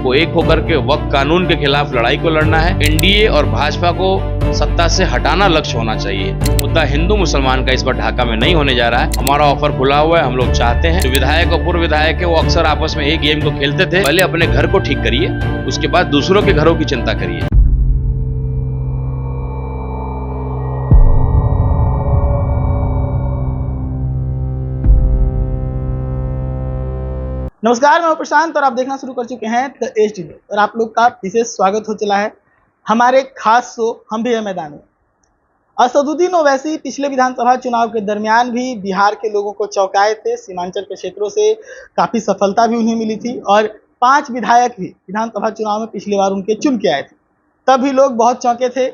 को एक होकर के वक्त कानून के खिलाफ लड़ाई को लड़ना है। एनडीए और भाजपा को सत्ता से हटाना लक्ष्य होना चाहिए। मुद्दा हिंदू मुसलमान का इस बार ढाका में नहीं होने जा रहा है। हमारा ऑफर खुला हुआ है। हम लोग चाहते हैं जो विधायक और पूर्व विधायक है वो अक्सर आपस में एक गेम को खेलते थे। पहले अपने घर को ठीक करिए, उसके बाद दूसरों के घरों की चिंता करिए। नमस्कार, मैं प्रशांत और आप देखना शुरू कर चुके हैं द एज टीवी और आप लोग का विशेष स्वागत हो चला है हमारे खास शो हम भी है मैदान में। असदुद्दीन ओवैसी पिछले विधानसभा चुनाव के दरमियान भी बिहार के लोगों को चौंकाए थे। सीमांचल के क्षेत्रों से काफ़ी सफलता भी उन्हें मिली थी और 5 विधायक भी विधानसभा चुनाव में पिछली बार उनके चुन के आए थे। तब भी लोग बहुत चौंके थे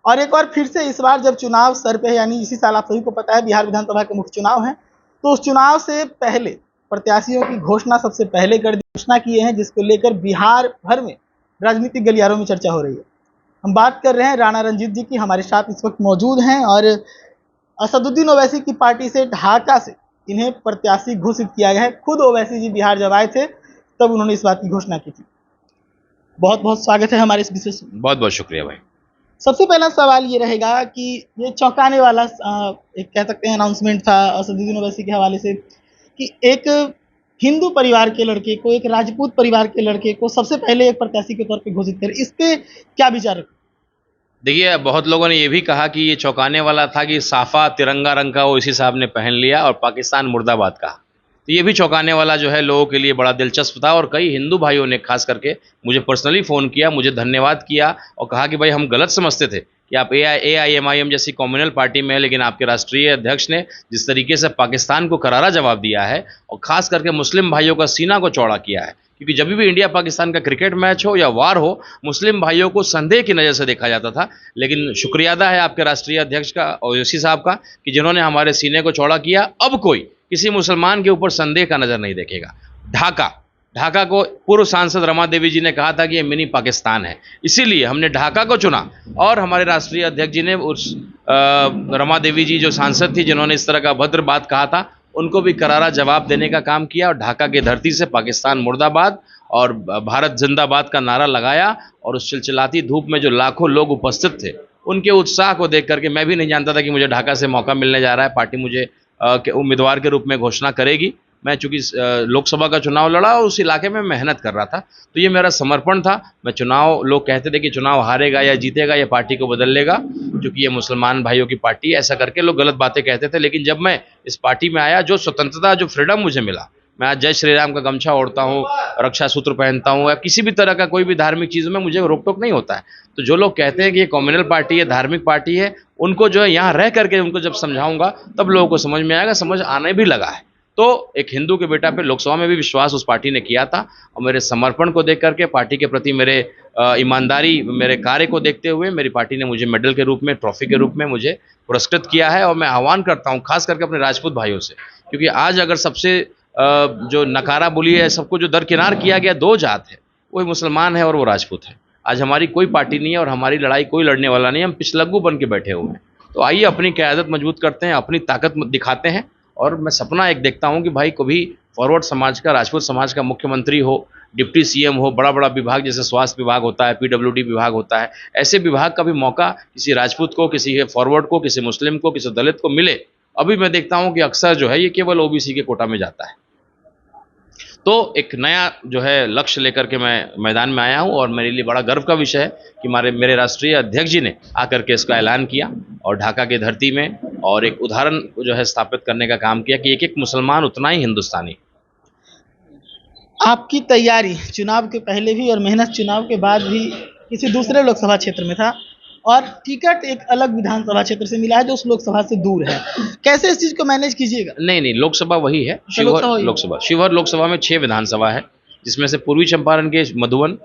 और एक बार फिर से इस बार जब चुनाव सर पे है, यानी इसी साल आप सभी को पता है बिहार विधानसभा के मुख्य चुनाव हैं, तो उस चुनाव से पहले प्रत्याशियों की घोषणा सबसे पहले कर दी। घोषणा किए हैं जिसको लेकर बिहार भर में राजनीतिक गलियारों में चर्चा हो रही है। हम बात कर रहे हैं राणा रंजीत जी की, हमारे साथ इस वक्त मौजूद हैं और असदुद्दीन ओवैसी की पार्टी से ढाका से इन्हें प्रत्याशी घोषित किया गया है। खुद ओवैसी जी बिहार जब आए थे तब उन्होंने इस बात की घोषणा की थी। बहुत बहुत स्वागत है हमारे इस विशेष। बहुत बहुत शुक्रिया भाई। सबसे पहला सवाल ये रहेगा कि ये चौंकाने वाला एक कह सकते हैं अनाउंसमेंट था असदुद्दीन ओवैसी के हवाले से कि एक हिंदू परिवार के लड़के को, एक राजपूत परिवार के लड़के को सबसे पहले एक प्रत्याशी के तौर पे घोषित करें, इस पे क्या विचार रखते? देखिए, बहुत लोगों ने ये भी कहा कि ये चौंकाने वाला था कि साफा तिरंगा रंग का ओवैसी साहब ने पहन लिया और पाकिस्तान मुर्दाबाद कहा। तो ये भी चौंकाने वाला जो है लोगों के लिए बड़ा दिलचस्प था और कई हिंदू भाइयों ने खास करके मुझे पर्सनली फ़ोन किया, मुझे धन्यवाद किया और कहा कि भाई हम गलत समझते थे कि आप AIMIM जैसी कम्युनल पार्टी में है, लेकिन आपके राष्ट्रीय अध्यक्ष ने जिस तरीके से पाकिस्तान को करारा जवाब दिया है और ख़ास करके मुस्लिम भाइयों का सीना को चौड़ा किया है, क्योंकि जब भी इंडिया पाकिस्तान का क्रिकेट मैच हो या वार हो, मुस्लिम भाइयों को संदेह की नज़र से देखा जाता था। लेकिन शुक्रिया अदा है आपके राष्ट्रीय अध्यक्ष का, ओवैसी साहब का, कि जिन्होंने हमारे सीने को चौड़ा किया। अब कोई किसी मुसलमान के ऊपर संदेह का नज़र नहीं देखेगा। ढाका को पूर्व सांसद रमा देवी जी ने कहा था कि ये मिनी पाकिस्तान है, इसीलिए हमने ढाका को चुना और हमारे राष्ट्रीय अध्यक्ष जी ने उस रमा देवी जी जो सांसद थी जिन्होंने इस तरह का अभद्र बात कहा था, उनको भी करारा जवाब देने का काम किया और ढाका की धरती से पाकिस्तान मुर्दाबाद और भारत जिंदाबाद का नारा लगाया। और उस चिलचिलाती धूप में जो लाखों लोग उपस्थित थे, उनके उत्साह को देख करके मैं भी नहीं जानता था कि मुझे ढाका से मौका मिलने जा रहा है, पार्टी मुझे उम्मीदवार के रूप में घोषणा करेगी। मैं चूंकि लोकसभा का चुनाव लड़ा और उस इलाके में मेहनत कर रहा था, तो ये मेरा समर्पण था। मैं चुनाव, लोग कहते थे कि चुनाव हारेगा या जीतेगा या पार्टी को बदल लेगा क्योंकि ये मुसलमान भाइयों की पार्टी है, ऐसा करके लोग गलत बातें कहते थे। लेकिन जब मैं इस पार्टी में आया, जो स्वतंत्रता, जो फ्रीडम मुझे मिला, मैं आज जय श्री राम का गमछा ओढ़ता हूँ, रक्षा सूत्र पहनता हूँ, या किसी भी तरह का कोई भी धार्मिक चीज़ों में मुझे रोक टोक नहीं होता है। तो जो लोग कहते हैं कि ये कम्युनल पार्टी है, धार्मिक पार्टी है, उनको जो है यहाँ रह करके उनको जब समझाऊंगा तब लोगों को समझ में आएगा, समझ आने भी लगा है। तो एक हिंदू के बेटा पे लोकसभा में भी विश्वास उस पार्टी ने किया था और मेरे समर्पण को देख करके, पार्टी के प्रति मेरे ईमानदारी, मेरे कार्य को देखते हुए मेरी पार्टी ने मुझे मेडल के रूप में, ट्रॉफी के रूप में मुझे पुरस्कृत किया है। और मैं आह्वान करता हूँ खास करके अपने राजपूत भाइयों से, क्योंकि आज अगर सबसे जो नकारा बोली है, सबको जो दरकिनार किया गया, 2 जात है, वही मुसलमान है और वो राजपूत है। आज हमारी कोई पार्टी नहीं है और हमारी लड़ाई कोई लड़ने वाला नहीं है, हम पिछलग्गू बन के बैठे हुए हैं। तो आइए अपनी क़यादत मजबूत करते हैं, अपनी ताकत दिखाते हैं। और मैं सपना एक देखता हूं कि भाई कभी फॉरवर्ड समाज का, राजपूत समाज का मुख्यमंत्री हो, डिप्टी CM हो, बड़ा बड़ा विभाग जैसे स्वास्थ्य विभाग होता है, PWD विभाग होता है, ऐसे विभाग का भी मौका किसी राजपूत को, किसी फॉरवर्ड को, किसी मुस्लिम को, किसी दलित को मिले। अभी मैं देखता हूं कि अक्सर जो है ये केवल OBC के कोटा में जाता है। तो एक नया जो है लक्ष्य लेकर के मैं मैदान में आया हूं और मेरे लिए बड़ा गर्व का विषय है कि मेरे राष्ट्रीय अध्यक्ष जी ने आकर के इसका ऐलान किया और ढाका की धरती में और एक उदाहरण जो है स्थापित करने का काम किया कि एक एक मुसलमान उतना ही हिंदुस्तानी। आपकी तैयारी चुनाव के पहले भी और मेहनत चुनाव के बाद भी किसी दूसरे लोकसभा क्षेत्र में था और टिकट एक अलग विधानसभा क्षेत्र से मिला है जो उस लोकसभा से दूर है, कैसे इस चीज़ को मैनेज कीजिएगा? नहीं, लोकसभा वही है, शिवहर लोकसभा में 6 विधानसभा है, जिसमें से पूर्वी चंपारण के मधुबन,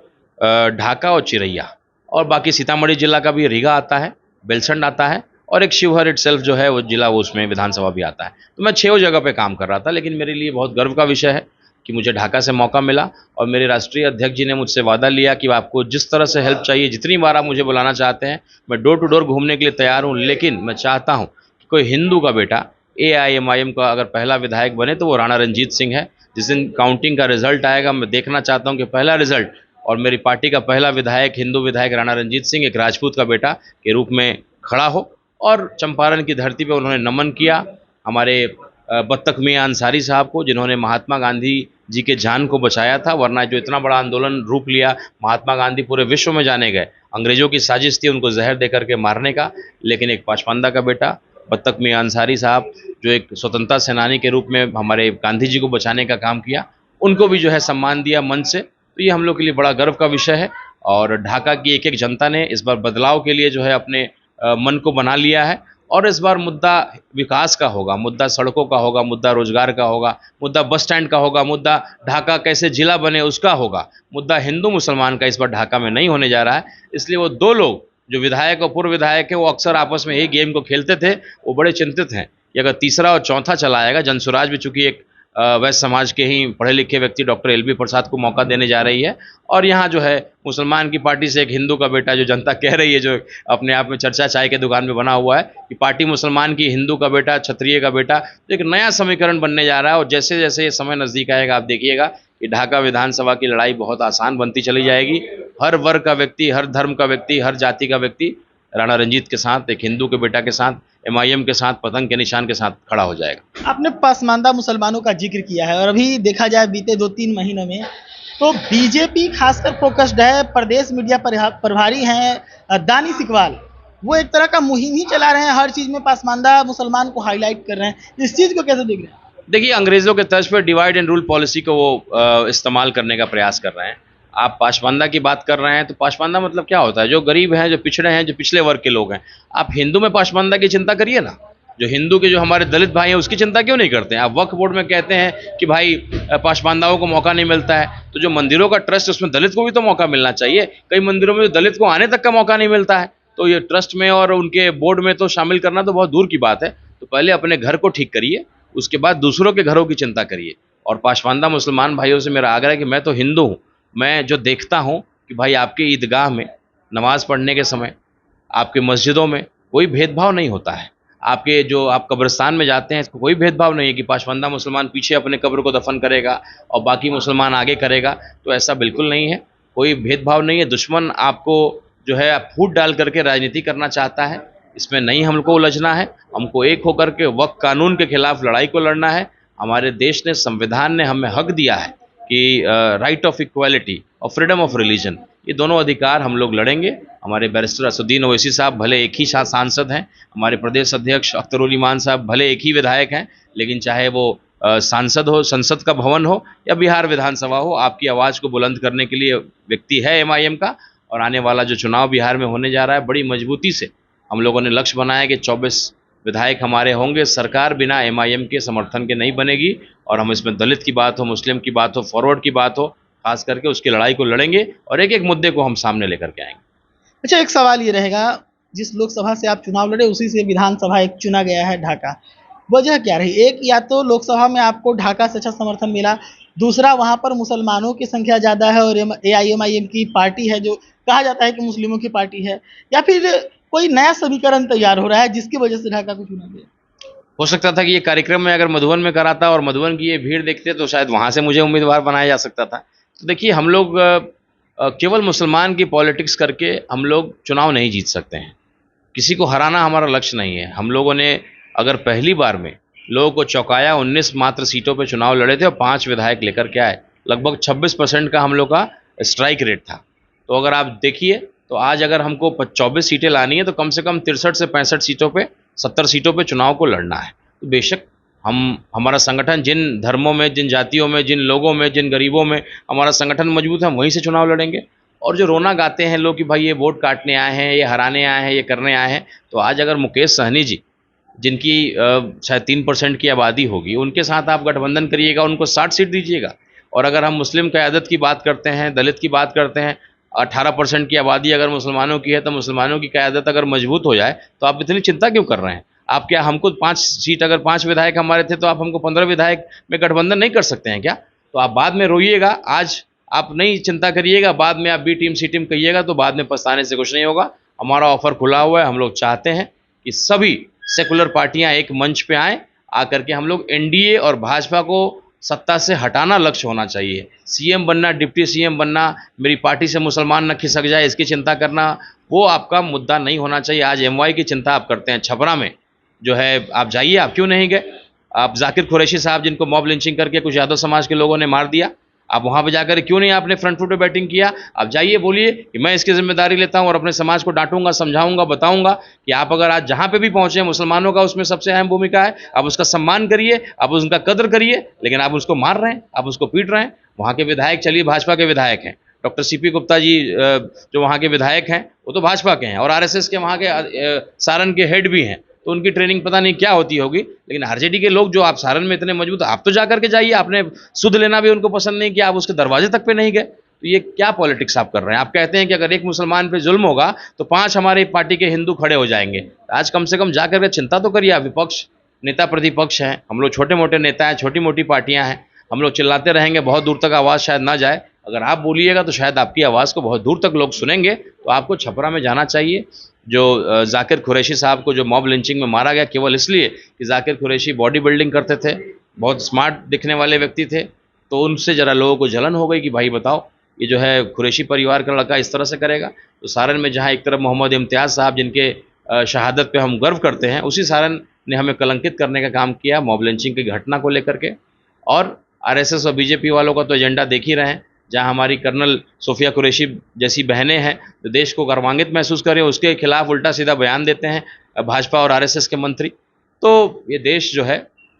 ढाका और चिरैया, और बाकी सीतामढ़ी जिला का भी रीगा आता है, बेलसंड आता है और एक शिवहर इटसेल्फ जो है वो जिला, वो उसमें विधानसभा भी आता है। तो मैं 6 जगह पे काम कर रहा था, लेकिन मेरे लिए बहुत गर्व का विषय है कि मुझे ढाका से मौका मिला और मेरे राष्ट्रीय अध्यक्ष जी ने मुझसे वादा लिया कि आपको जिस तरह से हेल्प चाहिए, जितनी बार आप मुझे बुलाना चाहते हैं, मैं डोर टू डोर घूमने के लिए तैयार हूँ। लेकिन मैं चाहता हूँ कि कोई हिंदू का बेटा AIMIM का अगर पहला विधायक बने तो वो राणा रंजीत सिंह है। जिस दिन काउंटिंग का रिजल्ट आएगा, मैं देखना चाहता हूँ कि पहला रिजल्ट और मेरी पार्टी का पहला विधायक, हिंदू विधायक राणा रंजीत सिंह एक राजपूत का बेटा के रूप में खड़ा हो और चंपारण की धरती पर उन्होंने नमन किया हमारे बत्तख मियां अंसारी साहब को, जिन्होंने महात्मा गांधी जी के जान को बचाया था, वरना जो इतना बड़ा आंदोलन रूप लिया, महात्मा गांधी पूरे विश्व में जाने गए। अंग्रेजों की साजिश थी उनको जहर दे करके मारने का, लेकिन एक पाशपांदा का बेटा बत्तख मियां अंसारी साहब जो एक स्वतंत्रता सेनानी के रूप में हमारे गांधी जी को बचाने का काम किया, उनको भी जो है सम्मान दिया मंच से। तो ये हम लोग के लिए बड़ा गर्व का विषय है और ढाका की एक एक जनता ने इस बार बदलाव के लिए जो है अपने मन को बना लिया है और इस बार मुद्दा विकास का होगा, मुद्दा सड़कों का होगा, मुद्दा रोजगार का होगा, मुद्दा बस स्टैंड का होगा, मुद्दा ढाका कैसे जिला बने उसका होगा, मुद्दा हिंदू मुसलमान का इस बार ढाका में नहीं होने जा रहा है। इसलिए वो दो लोग जो विधायक और पूर्व विधायक है वो अक्सर आपस में यही गेम को खेलते थे, वो बड़े चिंतित हैं कि अगर तीसरा और चौथा चला आएगा। जनसुराज भी चूंकि एक वैश्य समाज के ही पढ़े लिखे व्यक्ति डॉक्टर एल बी प्रसाद को मौका देने जा रही है और यहाँ जो है मुसलमान की पार्टी से एक हिंदू का बेटा, जो जनता कह रही है, जो अपने आप में चर्चा चाय के दुकान में बना हुआ है कि पार्टी मुसलमान की, हिंदू का बेटा, क्षत्रिय का बेटा, तो एक नया समीकरण बनने जा रहा है। और जैसे जैसे ये समय नज़दीक आएगा आप देखिएगा कि ढाका विधानसभा की लड़ाई बहुत आसान बनती चली जाएगी। हर वर्ग का व्यक्ति, हर धर्म का व्यक्ति, हर जाति का व्यक्ति राणा रंजीत के साथ, एक हिंदू के बेटा के साथ, एमआईएम के साथ, पतंग के निशान के साथ खड़ा हो जाएगा। आपने पसमानदा मुसलमानों का जिक्र किया है और अभी देखा जाए बीते 2-3 महीनों में तो बीजेपी खासकर फोकस्ड है, प्रदेश मीडिया प्रभारी हैं दानी सिकवाल, वो एक तरह का मुहिम ही चला रहे हैं, हर चीज़ में पसमानदा मुसलमान को हाईलाइट कर रहे हैं। इस चीज़ को कैसे देख रहे हैं? देखिए, अंग्रेज़ों के तर्ज पर डिवाइड एंड रूल पॉलिसी को वो इस्तेमाल करने का प्रयास कर रहे हैं। आप पाशपांदा की बात कर रहे हैं तो पाशपांदा मतलब क्या होता है? जो गरीब हैं, जो पिछड़े हैं, जो पिछले वर्ग के लोग हैं। आप हिंदू में पाशपांदा की चिंता करिए ना, जो हिंदू के जो हमारे दलित भाई हैं उसकी चिंता क्यों नहीं करते हैं? आप वक्फ बोर्ड में कहते हैं कि भाई पाशपांदाओं को मौका नहीं मिलता है, तो जो मंदिरों का ट्रस्ट उसमें दलित को भी तो मौका मिलना चाहिए। कई मंदिरों में दलित को आने तक का मौका नहीं मिलता है, तो ये ट्रस्ट में और उनके बोर्ड में तो शामिल करना तो बहुत दूर की बात है। तो पहले अपने घर को ठीक करिए, उसके बाद दूसरों के घरों की चिंता करिए। और पाशपांदा मुसलमान भाइयों से मेरा आग्रह है कि मैं तो हिंदू हूँ, मैं जो देखता हूँ कि भाई आपके ईदगाह में नमाज पढ़ने के समय, आपके मस्जिदों में कोई भेदभाव नहीं होता है। आपके जो आप कब्रिस्तान में जाते हैं इसको कोई भेदभाव नहीं है कि पाशपांदा मुसलमान पीछे अपने कब्र को दफन करेगा और बाकी मुसलमान आगे करेगा, तो ऐसा बिल्कुल नहीं है, कोई भेदभाव नहीं है। दुश्मन आपको जो है फूट डाल करके राजनीति करना चाहता है, इसमें नहीं हमको उलझना है। हमको एक होकर के वक्त कानून के खिलाफ लड़ाई को लड़ना है। हमारे देश ने, संविधान ने हमें हक दिया है कि राइट ऑफ इक्वालिटी और फ्रीडम ऑफ रिलीजन, ये दोनों अधिकार हम लोग लड़ेंगे। हमारे बैरिस्टर असदुद्दीन ओवैसी साहब भले एक ही सांसद हैं, हमारे प्रदेश अध्यक्ष अख्तरुल ईमान साहब भले एक ही विधायक हैं, लेकिन चाहे वो सांसद हो, संसद का भवन हो या बिहार विधानसभा हो, आपकी आवाज़ को बुलंद करने के लिए व्यक्ति है एमआईएम का। और आने वाला जो चुनाव बिहार में होने जा रहा है, बड़ी मजबूती से हम लोगों ने लक्ष्य बनाया कि 24 विधायक हमारे होंगे। सरकार बिना एमआईएम के समर्थन के नहीं बनेगी और हम इसमें दलित की बात हो, मुस्लिम की बात हो, फॉरवर्ड की बात हो, खास करके उसकी लड़ाई को लड़ेंगे और एक एक मुद्दे को हम सामने लेकर के आएंगे। अच्छा, एक सवाल ये रहेगा, जिस लोकसभा से आप चुनाव लड़े उसी से विधानसभा एक चुना गया है ढाका, वजह क्या रही? एक, या तो लोकसभा में आपको ढाका से अच्छा समर्थन मिला, दूसरा वहाँ पर मुसलमानों की संख्या ज़्यादा है और एआईएमआईएम की पार्टी है जो कहा जाता है कि मुस्लिमों की पार्टी है, या फिर कोई नया समीकरण तैयार हो रहा है जिसकी वजह से ढाका को चुना गया? हो सकता था कि ये कार्यक्रम में अगर मधुबन में कराता और मधुबन की ये भीड़ देखते तो शायद वहाँ से मुझे उम्मीदवार बनाया जा सकता था। तो देखिए, हम लोग केवल मुसलमान की पॉलिटिक्स करके हम लोग चुनाव नहीं जीत सकते हैं। किसी को हराना हमारा लक्ष्य नहीं है। हम लोगों ने अगर पहली बार में लोगों को चौंकाया, 19 मात्र सीटों पे चुनाव लड़े थे और 5 विधायक लेकर के आए, लगभग 26% का हम लोग का स्ट्राइक रेट था। तो अगर आप देखिए तो आज अगर हमको 24 सीटें लानी है तो कम से कम 63 से 65 सीटों पे, 70 सीटों पे चुनाव को लड़ना है। तो बेशक हमारा संगठन जिन धर्मों में, जिन जातियों में, जिन लोगों में, जिन गरीबों में हमारा संगठन मजबूत है, हम वहीं से चुनाव लड़ेंगे। और जो रोना गाते हैं लोग कि भाई ये वोट काटने आए हैं, ये हराने आए हैं, ये करने आए हैं, तो आज अगर मुकेश सहनी जी, जिनकी शायद 3% की आबादी होगी, उनके साथ आप गठबंधन करिएगा, उनको 60 सीट दीजिएगा। और अगर हम मुस्लिम क़यादत की बात करते हैं, दलित की बात करते हैं, 18% की आबादी अगर मुसलमानों की है, तो मुसलमानों की क़यादत अगर मजबूत हो जाए तो आप इतनी चिंता क्यों कर रहे हैं? आप क्या हमको 5 सीट, अगर 5 विधायक हमारे थे तो आप हमको 15 विधायक में गठबंधन नहीं कर सकते हैं क्या? तो आप बाद में रोइएगा, आज आप नहीं चिंता करिएगा, बाद में आप बी टीम सी टीम कहिएगा तो बाद में पछताने से कुछ नहीं होगा। हमारा ऑफर खुला हुआ है। हम लोग चाहते हैं कि सभी सेकुलर पार्टियां एक मंच पे आएँ, आकर के हम लोग एनडीए और भाजपा को सत्ता से हटाना लक्ष्य होना चाहिए। सीएम बनना, डिप्टी सीएम बनना, मेरी पार्टी से मुसलमान न खिसक जाए इसकी चिंता करना, वो आपका मुद्दा नहीं होना चाहिए। आज एमवाई की चिंता आप करते हैं। छपरा में जो है आप जाइए, आप क्यों नहीं गए? आप जाकिर कुरैशी साहब जिनको मॉब लिंचिंग करके कुछ यादव समाज के लोगों ने मार दिया, आप वहाँ पे जाकर क्यों नहीं आपने फ्रंट फुट पे बैटिंग किया? आप जाइए, बोलिए कि मैं इसकी जिम्मेदारी लेता हूँ और अपने समाज को डांटूंगा, समझाऊंगा, बताऊंगा कि आप अगर आज जहाँ पे भी पहुँचे मुसलमानों का उसमें सबसे अहम भूमिका है। आप उसका सम्मान करिए, आप उसका कदर करिए, लेकिन आप उसको मार रहे हैं, आप उसको पीट रहे हैं। वहाँ के विधायक, चलिए भाजपा के विधायक हैं, डॉक्टर सीपी गुप्ता जी जो वहाँ के विधायक हैं वो तो भाजपा के हैं और आरएसएस के वहाँ के सारण के हेड भी हैं, तो उनकी ट्रेनिंग पता नहीं क्या होती होगी। लेकिन आरजेडी के लोग जो आप सारण में इतने मजबूत, आप तो जा करके जाइए। आपने सुध लेना भी उनको पसंद नहीं किया, आप उसके दरवाजे तक पे नहीं गए। तो ये क्या पॉलिटिक्स आप कर रहे हैं? आप कहते हैं कि अगर एक मुसलमान पे जुल्म होगा तो 5 हमारे पार्टी के हिंदू खड़े हो जाएंगे। आज कम से कम जा करके चिंता तो करिए। आप विपक्ष, नेता प्रतिपक्ष हैं, हम लोग छोटे मोटे नेता हैं, छोटी मोटी पार्टियां हैं, हम लोग चिल्लाते रहेंगे, बहुत दूर तक आवाज़ शायद ना जाए। अगर आप बोलिएगा तो शायद आपकी आवाज़ को बहुत दूर तक लोग सुनेंगे। तो आपको छपरा में जाना चाहिए। जो जाकिर कुरैशी साहब को जो मॉब लिंचिंग में मारा गया केवल इसलिए कि जाकिर कुरैशी बॉडी बिल्डिंग करते थे, बहुत स्मार्ट दिखने वाले व्यक्ति थे, तो उनसे ज़रा लोगों को जलन हो गई कि भाई बताओ ये जो है कुरैशी परिवार का लड़का इस तरह से करेगा। तो सारण में जहाँ एक तरफ मोहम्मद इम्तियाज़ साहब जिनके शहादत पे हम गर्व करते हैं, उसी सारण ने हमें कलंकित करने का काम किया मॉब लिंचिंग की घटना को लेकर के। और आरएसएस और बीजेपी वालों का तो एजेंडा देख ही रहे हैं। जहाँ हमारी कर्नल सोफिया कुरैशी जैसी बहनें हैं तो देश को गर्वान्वित महसूस करें, उसके खिलाफ उल्टा सीधा बयान देते हैं भाजपा और आरएसएस के मंत्री। तो ये देश जो है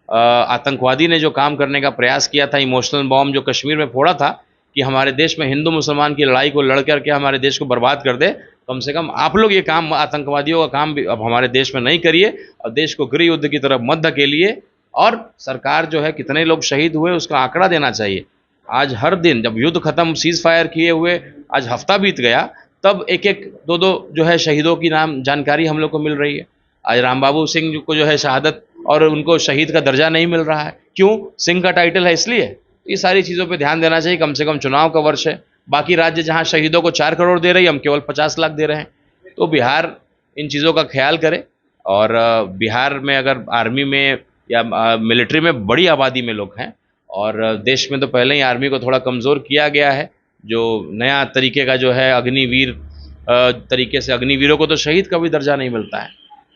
आतंकवादी ने जो काम करने का प्रयास किया था, इमोशनल बॉम्ब जो कश्मीर में फोड़ा था कि हमारे देश में हिंदू मुसलमान की लड़ाई को लड़ करके हमारे देश को बर्बाद कर दे, कम से कम आप लोग ये काम, आतंकवादियों का काम भी अब हमारे देश में नहीं करिए और देश को गृह युद्ध की तरफ मत धकेलिए। और सरकार जो है कितने लोग शहीद हुए उसका आंकड़ा देना चाहिए। आज हर दिन जब युद्ध खत्म, सीज फायर किए हुए आज हफ्ता बीत गया, तब एक एक दो दो जो है शहीदों की नाम जानकारी हम लोग को मिल रही है। आज रामबाबू सिंह को जो है शहादत और उनको शहीद का दर्जा नहीं मिल रहा है, क्यों? सिंह का टाइटल है इसलिए। ये सारी चीज़ों पे ध्यान देना चाहिए। कम से कम चुनाव का वर्ष है, बाकी राज्य जहाँ शहीदों को 4 करोड़ दे रही, हम केवल 50 लाख दे रहे हैं। तो बिहार इन चीज़ों का ख्याल करे। और बिहार में अगर आर्मी में या मिलिट्री में बड़ी आबादी में लोग हैं, और देश में तो पहले ही आर्मी को थोड़ा कमज़ोर किया गया है। जो नया तरीके का जो है अग्निवीर तरीके से, अग्निवीरों को तो शहीद का भी दर्जा नहीं मिलता है।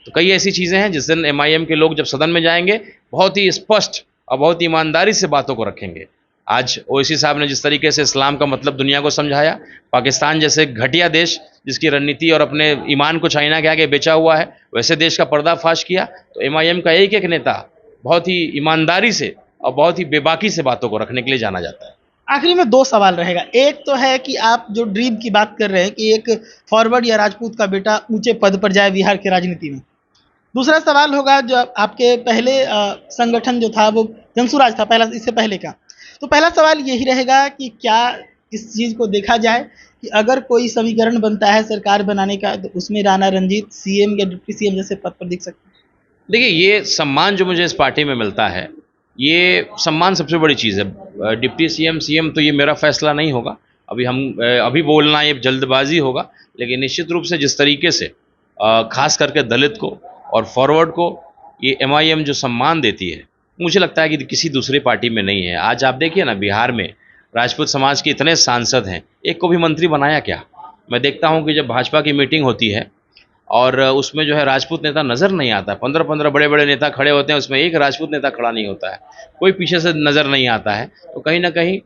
तो कई ऐसी चीज़ें हैं जिस दिन एमआईएम के लोग जब सदन में जाएंगे बहुत ही स्पष्ट और बहुत ईमानदारी से बातों को रखेंगे। आज ओवैसी साहब ने जिस तरीके से इस्लाम का मतलब दुनिया को समझाया, पाकिस्तान जैसे घटिया देश जिसकी रणनीति और अपने ईमान को चाइना के आगे बेचा हुआ है, वैसे देश का पर्दाफाश किया। तो एमआईएम का एक एक नेता बहुत ही ईमानदारी से और बहुत ही बेबाकी से बातों को रखने के लिए जाना जाता है। आखिरी में 2 सवाल रहेगा। एक तो है कि आप जो ड्रीम की बात कर रहे हैं कि एक फॉरवर्ड या राजपूत का बेटा ऊंचे पद पर जाए बिहार की राजनीति में। दूसरा सवाल होगा, जो आपके पहले संगठन जो था वो जनसुराज था पहला, इससे पहले का। तो पहला सवाल यही रहेगा कि क्या इस चीज़ को देखा जाए कि अगर कोई समीकरण बनता है सरकार बनाने का तो उसमें राणा रंजीत सीएम या डिप्टी सीएम जैसे पद पर दिख सकते हैं? देखिए, ये सम्मान जो मुझे इस पार्टी में मिलता है, ये सम्मान सबसे बड़ी चीज़ है। डिप्टी सीएम, सीएम तो ये मेरा फैसला नहीं होगा। अभी बोलना ये जल्दबाजी होगा। लेकिन निश्चित रूप से जिस तरीके से खास करके दलित को और फॉरवर्ड को ये एमआईएम जो सम्मान देती है, मुझे लगता है कि किसी दूसरी पार्टी में नहीं है। आज आप देखिए ना, बिहार में राजपूत समाज के इतने सांसद हैं, एक को भी मंत्री बनाया क्या? मैं देखता हूँ कि जब भाजपा की मीटिंग होती है और उसमें जो है राजपूत नेता नज़र नहीं आता। 15-15 बड़े बड़े नेता खड़े होते हैं, उसमें एक राजपूत नेता खड़ा नहीं होता है, कोई पीछे से नज़र नहीं आता है। तो कहीं ना कहीं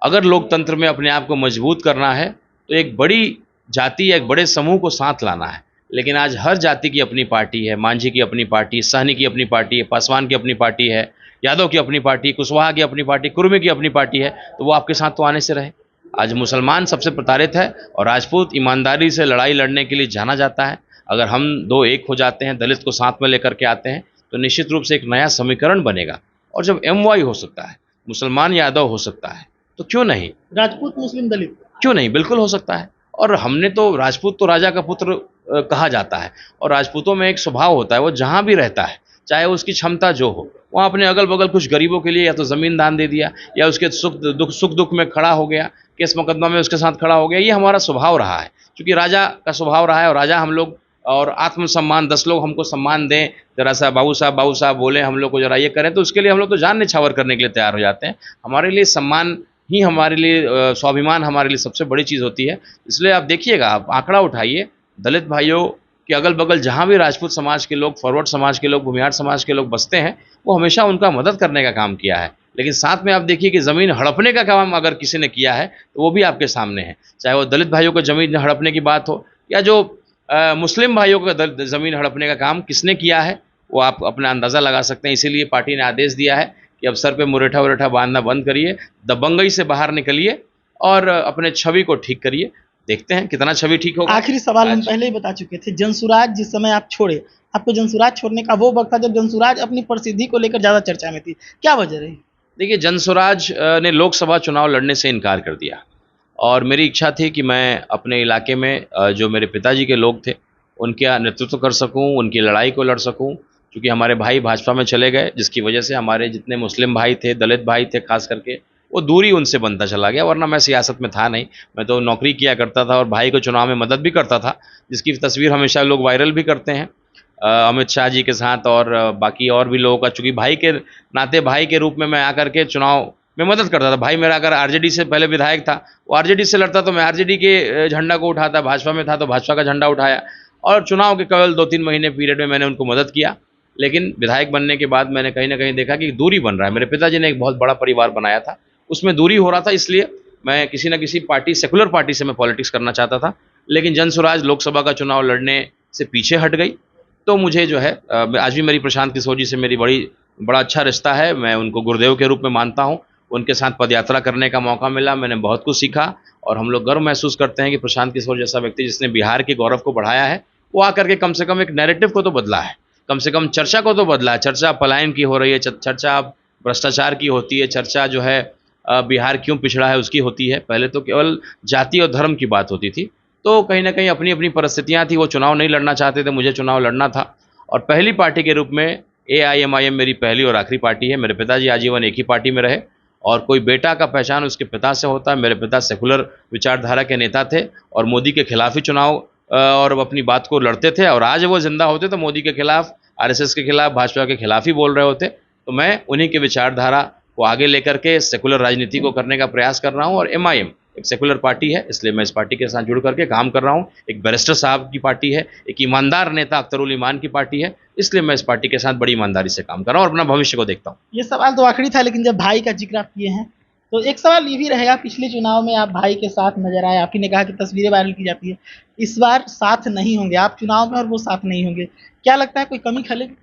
अगर लोकतंत्र में अपने आप को मजबूत करना है तो एक बड़ी जाति या एक बड़े समूह को साथ लाना है। लेकिन आज हर जाति की अपनी पार्टी है। मांझी की अपनी पार्टी, सहनी की अपनी पार्टी है, पासवान की अपनी पार्टी है, यादव की अपनी पार्टी, कुशवाहा की अपनी पार्टी, कुर्मी की अपनी पार्टी है। तो वो आपके साथ तो आने से रहे। आज मुसलमान सबसे प्रताड़ित है और राजपूत ईमानदारी से लड़ाई लड़ने के लिए जाना जाता है। अगर हम 2 एक हो जाते हैं, दलित को साथ में लेकर के आते हैं, तो निश्चित रूप से एक नया समीकरण बनेगा। और जब एमवाई हो सकता है, मुसलमान यादव हो सकता है, तो क्यों नहीं राजपूत मुस्लिम दलित, क्यों नहीं? बिल्कुल हो सकता है। और हमने तो, राजपूत तो राजा का पुत्र कहा जाता है, और राजपूतों में एक स्वभाव होता है, वो जहाँ भी रहता है, चाहे उसकी क्षमता जो हो, वहाँ अपने अगल बगल कुछ गरीबों के लिए या तो ज़मीन दान दे दिया, या उसके सुख दुख में खड़ा हो गया, केस मुकदमा में उसके साथ खड़ा हो गया। ये हमारा स्वभाव रहा है, क्योंकि राजा का स्वभाव रहा है। और राजा हम लोग और आत्मसम्मान, 10 लोग हमको सम्मान दें, जरा सा बाबू साहब बोले, हम लोग को जरा ये करें, तो उसके लिए हम लोग तो जान न्यौछावर करने के लिए तैयार हो जाते हैं। हमारे लिए सम्मान ही हमारे लिए स्वाभिमान हमारे लिए सबसे बड़ी चीज़ होती है। इसलिए आप देखिएगा, आप आंकड़ा उठाइए, दलित भाइयों के अगल बगल जहाँ भी राजपूत समाज के लोग, फॉरवर्ड समाज के लोग, भूमिहार समाज के लोग बसते हैं, वो हमेशा उनका मदद करने का काम किया है। लेकिन साथ में आप देखिए कि ज़मीन हड़पने का काम अगर किसी ने किया है तो वो भी आपके सामने है। चाहे वो दलित भाइयों को ज़मीन हड़पने की बात हो, या जो मुस्लिम भाइयों को ज़मीन हड़पने का काम किसने किया है, वो आप अपना अंदाज़ा लगा सकते हैं। इसीलिए पार्टी ने आदेश दिया है कि अब सर पे मुरेठा वुरेठा बांधना बंद करिए, दबंगई से बाहर निकलिए और अपने छवि को ठीक करिए। देखते हैं कितना छवि ठीक होगा। आखिरी सवाल हम पहले ही बता चुके थे, जनसुराज जिस समय आप छोड़े, आपको जनसुराज छोड़ने का वो वक्त था जब जनसुराज अपनी प्रसिद्धि को लेकर ज़्यादा चर्चा में थी, क्या वजह रही? देखिए, जनसुराज ने लोकसभा चुनाव लड़ने से इनकार कर दिया और मेरी इच्छा थी कि मैं अपने इलाके में जो मेरे पिताजी के लोग थे उनका नेतृत्व कर सकूं, उनकी लड़ाई को लड़ सकूं, क्योंकि हमारे भाई भाजपा में चले गए, जिसकी वजह से हमारे जितने मुस्लिम भाई थे, दलित भाई थे खास करके, वो दूरी उनसे बनता चला गया। वरना मैं सियासत में था नहीं, मैं तो नौकरी किया करता था और भाई को चुनाव में मदद भी करता था, जिसकी तस्वीर हमेशा लोग वायरल भी करते हैं अमित शाह जी के साथ और बाकी और भी लोगों का। चूँकि भाई के नाते, भाई के रूप में मैं आकर के चुनाव में मदद करता था। भाई मेरा अगर आरजेडी से पहले विधायक था, वो आरजेडी से लड़ता तो मैं आरजेडी के झंडा को उठाता, भाजपा में था तो भाजपा का झंडा उठाया और चुनाव के केवल 2-3 महीने पीरियड में मैंने उनको मदद किया। लेकिन विधायक बनने के बाद मैंने कहीं ना कहीं देखा कि दूरी बन रहा है। मेरे पिताजी ने एक बहुत बड़ा परिवार बनाया था, उसमें दूरी हो रहा था, इसलिए मैं किसी न किसी पार्टी, सेकुलर पार्टी से मैं पॉलिटिक्स करना चाहता था। लेकिन जनसुराज लोकसभा का चुनाव लड़ने से पीछे हट गई, तो मुझे जो है आज भी मेरी प्रशांत किशोर जी से मेरी बड़ा अच्छा रिश्ता है। मैं उनको गुरुदेव के रूप में मानता हूँ। उनके साथ पदयात्रा करने का मौका मिला, मैंने बहुत कुछ सीखा और हम लोग गर्व महसूस करते हैं कि प्रशांत किशोर जैसा व्यक्ति जिसने बिहार के गौरव को बढ़ाया है, वो आकर के कम से कम एक नैरेटिव को तो बदला है, कम से कम चर्चा को तो बदला है। चर्चा पलायन की हो रही है, चर्चा भ्रष्टाचार की होती है, चर्चा जो है बिहार क्यों पिछड़ा है उसकी होती है। पहले तो केवल जाति और धर्म की बात होती थी। तो कहीं ना कहीं अपनी अपनी परिस्थितियाँ थी, वो चुनाव नहीं लड़ना चाहते थे, मुझे चुनाव लड़ना था। और पहली पार्टी के रूप में AIMIM मेरी पहली और आखिरी पार्टी है। मेरे पिताजी आजीवन एक ही पार्टी में रहे और कोई बेटा का पहचान उसके पिता से होता है। मेरे पिता सेकुलर विचारधारा के नेता थे और मोदी के खिलाफ ही चुनाव और अपनी बात को लड़ते थे, और आज वो जिंदा होते तो मोदी के खिलाफ, RSS के खिलाफ, भाजपा के खिलाफ ही बोल रहे होते। तो मैं उन्हीं की विचारधारा को आगे लेकर के सेकुलर राजनीति को करने का प्रयास कर रहा हूँ। और MIM एक सेकुलर पार्टी है, इसलिए मैं इस पार्टी के साथ जुड़ करके काम कर रहा हूँ। एक बैरिस्टर साहब की पार्टी है, एक ईमानदार नेता अख्तरुल ईमान की पार्टी है, इसलिए मैं इस पार्टी के साथ बड़ी ईमानदारी से काम कर रहा हूँ और अपना भविष्य को देखता हूँ। ये सवाल तो आखिरी था, लेकिन जब भाई का जिक्र आप किए हैं तो एक सवाल ये भी रहेगा, पिछले चुनाव में आप भाई के साथ नजर आए, आप ही ने कहा कि तस्वीरें वायरल की जाती है, इस बार साथ नहीं होंगे आप चुनाव में और वो साथ नहीं होंगे, क्या लगता है कोई कमी खलेगी?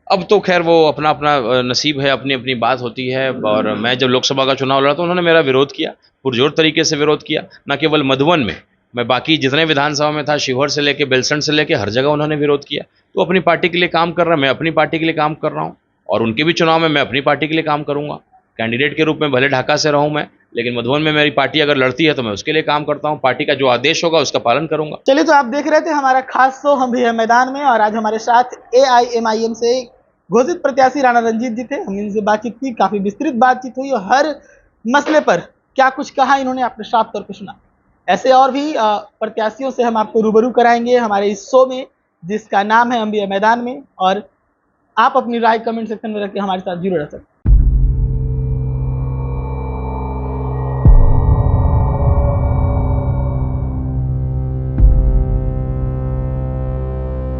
अब तो खैर वो अपना अपना नसीब है, अपनी अपनी बात होती है। और मैं जब लोकसभा का चुनाव लड़ा तो उन्होंने मेरा विरोध किया, पुरजोर तरीके से विरोध किया। न केवल मधुबन में, मैं बाकी जितने विधानसभा में था, शिवहर से लेके बेलसंड से लेके हर जगह उन्होंने विरोध किया। तो अपनी पार्टी के लिए काम कर रहा है, मैं अपनी पार्टी के लिए काम कर रहा हूँ और उनके भी चुनाव में मैं अपनी पार्टी के लिए काम करूँगा। कैंडिडेट के रूप में भले ढाका से रहूँ मैं, लेकिन मधुबन में मेरी पार्टी अगर लड़ती है तो मैं उसके लिए काम करता हूँ। पार्टी का जो आदेश होगा उसका पालन करूँगा। चलिए, तो आप देख रहे थे हमारा खास शो हम भी है मैदान में, और आज हमारे साथ AIMIM से घोषित प्रत्याशी राणा रंजीत जी थे। हम इनसे बातचीत की, काफी विस्तृत बातचीत हुई और हर मसले पर क्या कुछ कहा इन्होंने आपने साफ तौर पर सुना। ऐसे और भी प्रत्याशियों से हम आपको रूबरू कराएंगे हमारे इस शो में, जिसका नाम है हम भी है मैदान में। और आप अपनी राय कमेंट सेक्शन में रख के हमारे साथ जुड़े रह सकते हैं।